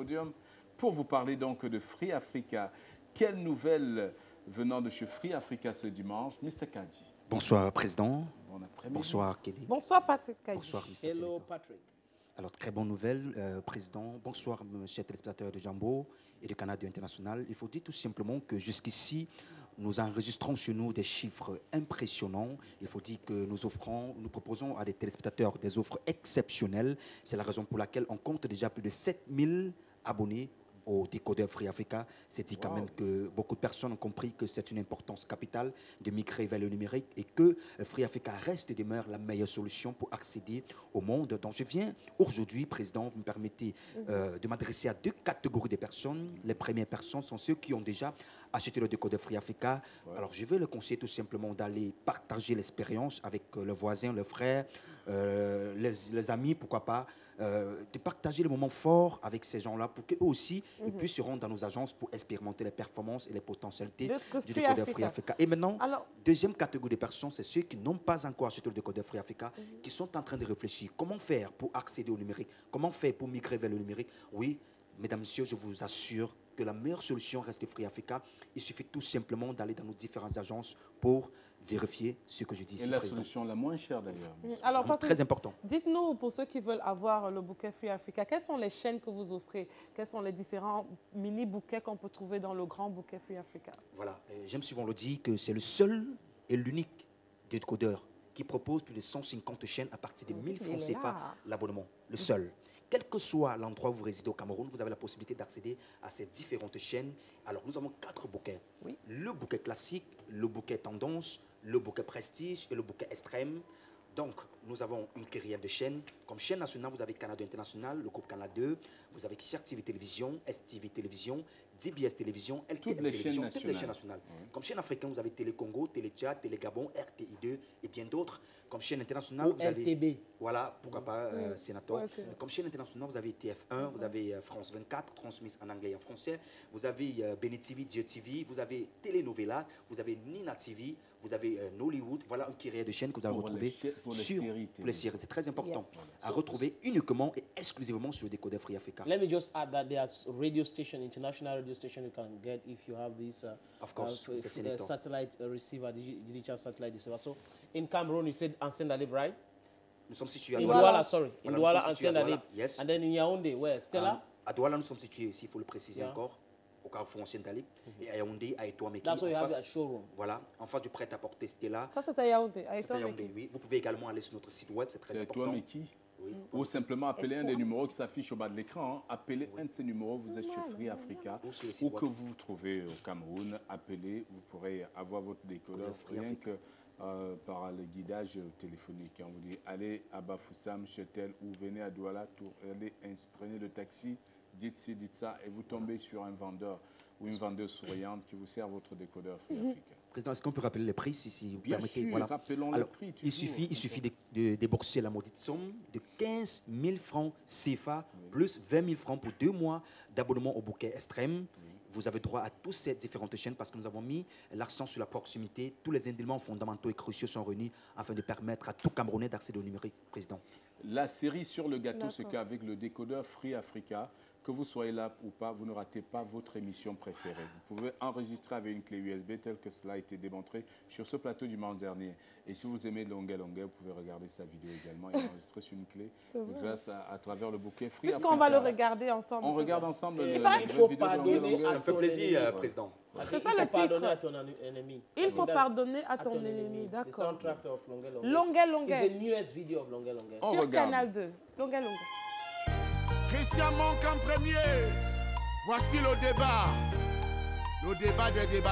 podium pour vous parler donc de Free Africa. Quelle nouvelle venant de chez Free Africa ce dimanche, Mr. Kadji? Bonsoir, Président. Bon après-midi. Bonsoir, Kelly. Bonsoir, Patrick Kadji. Bonsoir, Mr. Hello, Sénateur. Patrick. Alors, très bonne nouvelle, Président. Bonsoir, chers téléspectateurs de Jambo et de Canada International. Il faut dire tout simplement que jusqu'ici, nous enregistrons chez nous des chiffres impressionnants. Il faut dire que nous proposons à des téléspectateurs des offres exceptionnelles. C'est la raison pour laquelle on compte déjà plus de 7000 abonnés au décodeur Free Africa. C'est dit quand même que beaucoup de personnes ont compris que c'est une importance capitale de migrer vers le numérique et que Free Africa reste et demeure la meilleure solution pour accéder au monde. Donc je viens aujourd'hui, Président, vous me permettez de m'adresser à deux catégories de personnes. Les premières personnes sont ceux qui ont déjà acheté le décodeur Free Africa. Alors je vais le conseiller tout simplement d'aller partager l'expérience avec le voisin, le frère, les amis, pourquoi pas, de partager le moment fort avec ces gens-là pour qu'eux aussi ils puissent se rendre dans nos agences pour expérimenter les performances et les potentialités du décodeur Free Africa. Et maintenant, deuxième catégorie de personnes, c'est ceux qui n'ont pas encore acheté le décodeur Free Africa, qui sont en train de réfléchir comment faire pour accéder au numérique, comment faire pour migrer vers le numérique. Oui, mesdames, messieurs, je vous assure que la meilleure solution reste Free Africa. Il suffit tout simplement d'aller dans nos différentes agences pour vérifier ce que je dis ici. Et la solution la moins chère d'ailleurs. Alors, Patrick, très important. Dites-nous, pour ceux qui veulent avoir le bouquet Free Africa, quelles sont les chaînes que vous offrez? Quels sont les différents mini-bouquets qu'on peut trouver dans le grand bouquet Free Africa? Voilà, j'aime souvent le dire que c'est le seul et l'unique décodeur qui propose plus de 150 chaînes à partir de 1000 francs CFA l'abonnement. Le seul. Quel que soit l'endroit où vous résidez au Cameroun, vous avez la possibilité d'accéder à ces différentes chaînes. Alors, nous avons 4 bouquets. Oui. Le bouquet classique, le bouquet tendance, le bouquet prestige et le bouquet extrême. Donc, nous avons une carrière de chaînes. Comme chaîne nationale, vous avez Canada International, le groupe Canal 2, vous avez CRTV Télévision, STV Télévision, DBS Télévision, LTV Télévision, toutes les chaînes nationales. Comme chaîne africaine, vous avez Télé Congo, Télé Tchad, Télé Gabon, RTI2 et bien d'autres. Comme chaîne internationale, vous avez... RTB. Voilà, pourquoi pas, sénateur. Comme chaîne internationale, vous avez TF1, vous avez France 24, transmise en anglais et en français. Vous avez Béné TV, Dieu TV, vous avez Telenovela, vous avez Nina TV, vous avez Nollywood. Voilà une carrière de chaînes que vous allez retrouver pour les séries. C'est très important. À retrouver uniquement et exclusivement sur le décodeur Free Africa. Let me just add that there's radio station, international radio station you can get if you have this of course, satellite receiver, digital satellite receiver. So in Cameroon, you said Ancien Dalib, right? Nous sommes situés à Douala, sorry. In Douala, Douala, Ancien Dalib. Yes. And then in Yaoundé, where? Stella? À Douala, nous sommes situés ici, il faut le préciser encore, au carrefour Ancien Dalib. Et à Yaoundé, à Etoile-Meki. That's why you have that showroom. Voilà, en face du prêt-à-porter Stella. Ça, c'est à Yaoundé. Oui. Vous pouvez également aller sur notre site web, c'est très important. Etoile-Meki. Oui. Ou simplement appeler un des numéros qui s'affiche au bas de l'écran. Hein. Appelez un de ces numéros, vous êtes chez Free Africa. Ou que vous vous trouvez au Cameroun, appelez, vous pourrez avoir votre décodeur rien que par le guidage téléphonique. On vous dit, allez à Bafoussam, Chetel, ou venez à Douala, allez, prenez le taxi, dites ci, dites ça, et vous tombez sur un vendeur ou une vendeuse souriante qui vous sert votre décodeur Free Africa. Président, est-ce qu'on peut rappeler les prix si vous Bien permettez? sûr, Voilà. rappelons Alors, le prix. Il suffit de débourser la maudite somme de 15 000 francs CFA plus 20 000 francs pour 2 mois d'abonnement au bouquet extrême. Vous avez droit à toutes ces différentes chaînes parce que nous avons mis l'accent sur la proximité. Tous les éléments fondamentaux et cruciaux sont réunis afin de permettre à tout Camerounais d'accéder au numérique, Président. La cerise sur le gâteau, c'est qu'avec le décodeur Free Africa, que vous soyez là ou pas, vous ne ratez pas votre émission préférée. Vous pouvez enregistrer avec une clé USB telle que cela a été démontré sur ce plateau dimanche dernier. Et si vous aimez Longuet, vous pouvez regarder sa vidéo également et enregistrer sur une clé grâce à travers le bouquet Free Africa. Puisqu'on va le regarder ensemble. On regarde ensemble il faut pardonner. Ça me fait plaisir, Président. C'est ça le titre. À ton ennemi. Il faut pardonner à ton ennemi, d'accord. The soundtrack of Longuet. Longuet. It's the newest video of Longuet. Sur Canal 2. Longuet. Christian Monk en premier. Voici le débat. Le débat des débats.